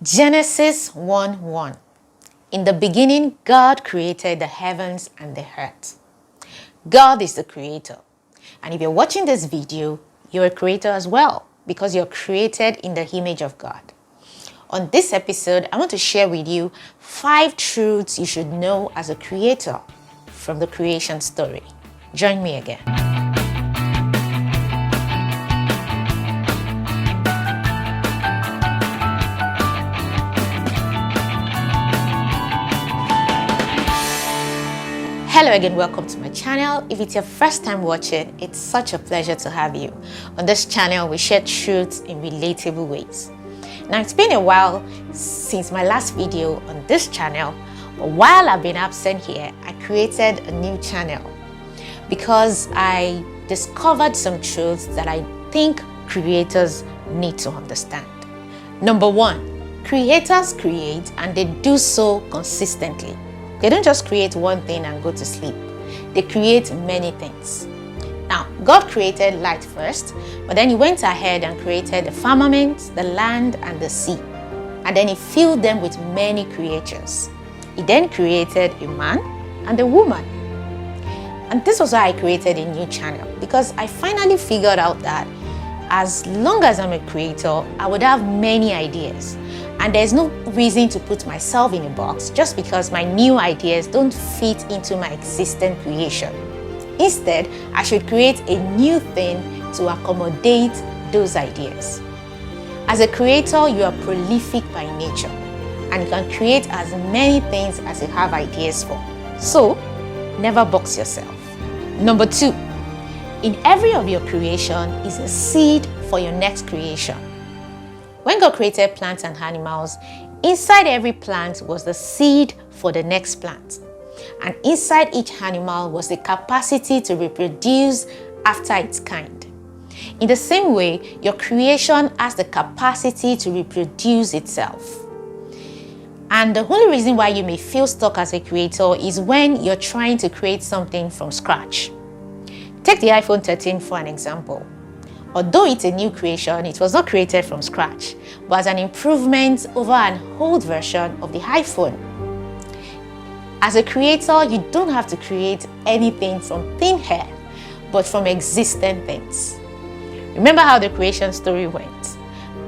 Genesis 1:1. In the beginning, God created the heavens and the earth. God is the creator. And if you're watching this video, you're a creator as well, because you're created in the image of God. On this episode, I want to share with you 5 truths you should know as a creator from the creation story. Join me again. Hello again, welcome to my channel. If it's your first time watching, it's such a pleasure to have you. On this channel, we share truths in relatable ways. Now, it's been a while since my last video on this channel, but while I've been absent here, I created a new channel because I discovered some truths that I think creators need to understand. Number 1, creators create and they do so consistently. They don't just create one thing and go to sleep. They create many things. Now, God created light first, but then he went ahead and created the firmament, the land, and the sea. And then he filled them with many creatures. He then created a man and a woman. And this was why I created a new channel, because I finally figured out that as long as I'm a creator, I would have many ideas. And there's no reason to put myself in a box just because my new ideas don't fit into my existing creation. Instead, I should create a new thing to accommodate those ideas. As a creator, you are prolific by nature and you can create as many things as you have ideas for. So, never box yourself. Number 2, in every of your creation is a seed for your next creation. When God created plants and animals, inside every plant was the seed for the next plant. And inside each animal was the capacity to reproduce after its kind. In the same way, your creation has the capacity to reproduce itself. And the only reason why you may feel stuck as a creator is when you're trying to create something from scratch. Take the iPhone 13 for an example. Although it's a new creation, it was not created from scratch, but as an improvement over an old version of the iPhone. As a creator, you don't have to create anything from thin air, but from existing things. Remember how the creation story went.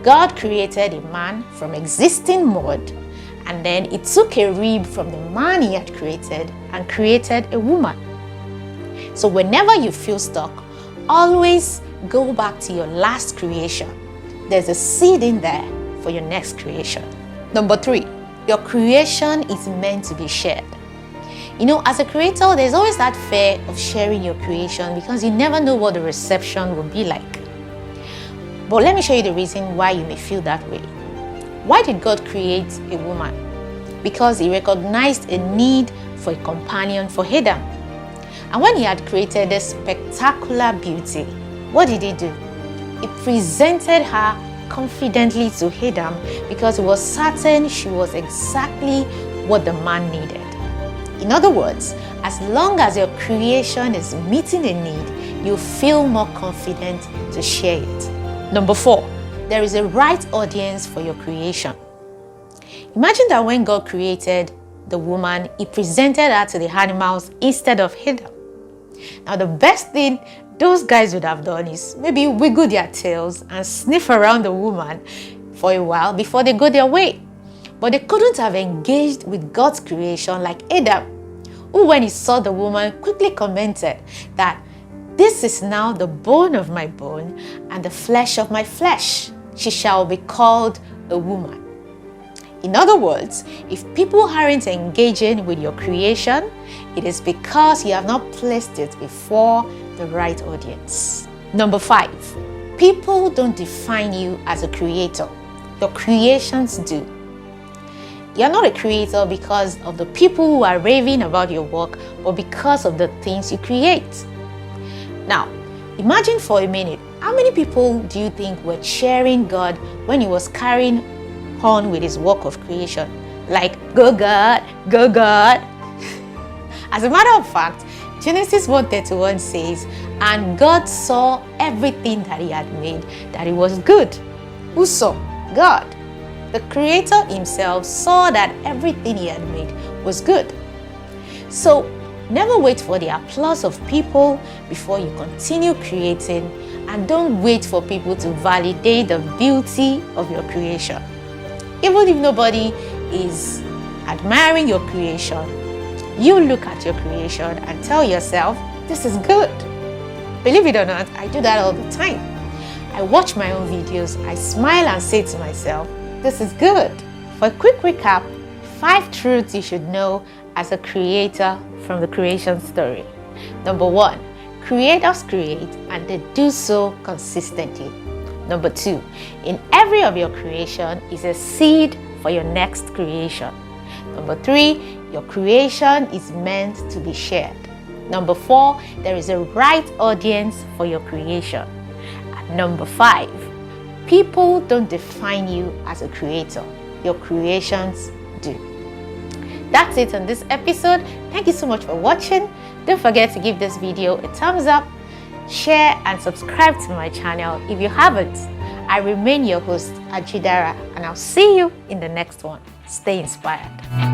God created a man from existing mud, and then he took a rib from the man he had created and created a woman. So whenever you feel stuck, always go back to your last creation. There's a seed in there for your next creation. Number 3, your creation is meant to be shared. You know, as a creator, there's always that fear of sharing your creation because you never know what the reception will be like. But let me show you the reason why you may feel that way. Why did God create a woman? Because he recognized a need for a companion for Adam. And when he had created this spectacular beauty, what did he do? He presented her confidently to Adam because he was certain she was exactly what the man needed. In other words, as long as your creation is meeting a need, you feel more confident to share it. Number 4, there is a right audience for your creation. Imagine that when God created the woman, he presented her to the animals instead of Adam. Now, the best thing those guys would have done is maybe wiggle their tails and sniff around the woman for a while before they go their way. But they couldn't have engaged with God's creation like Adam, who when he saw the woman quickly commented that this is now the bone of my bone and the flesh of my flesh. She shall be called a woman. In other words, if people aren't engaging with your creation, it is because you have not placed it before the right audience. Number 5, people don't define you as a creator. Your creations do. You're not a creator because of the people who are raving about your work, but because of the things you create. Now, imagine for a minute, how many people do you think were cheering God when he was carrying on with his work of creation? Like, go God, go God. As a matter of fact, Genesis 1:31 says, and God saw everything that he had made, that it was good. Who saw? God. The Creator himself saw that everything he had made was good. So never wait for the applause of people before you continue creating, and don't wait for people to validate the beauty of your creation. Even if nobody is admiring your creation, you look at your creation and tell yourself, this is good. Believe it or not, I do that all the time. I watch my own videos, I smile and say to myself, this is good. For a quick recap, 5 truths you should know as a creator from the creation story. Number 1, creators create and they do so consistently. Number 2, in every of your creation is a seed for your next creation. Number 3, your creation is meant to be shared. Number 4, there is a right audience for your creation. And number 5, people don't define you as a creator. Your creations do. That's it on this episode. Thank you so much for watching. Don't forget to give this video a thumbs up, share and subscribe to my channel if you haven't. I remain your host, Ajidara, and I'll see you in the next one. Stay inspired.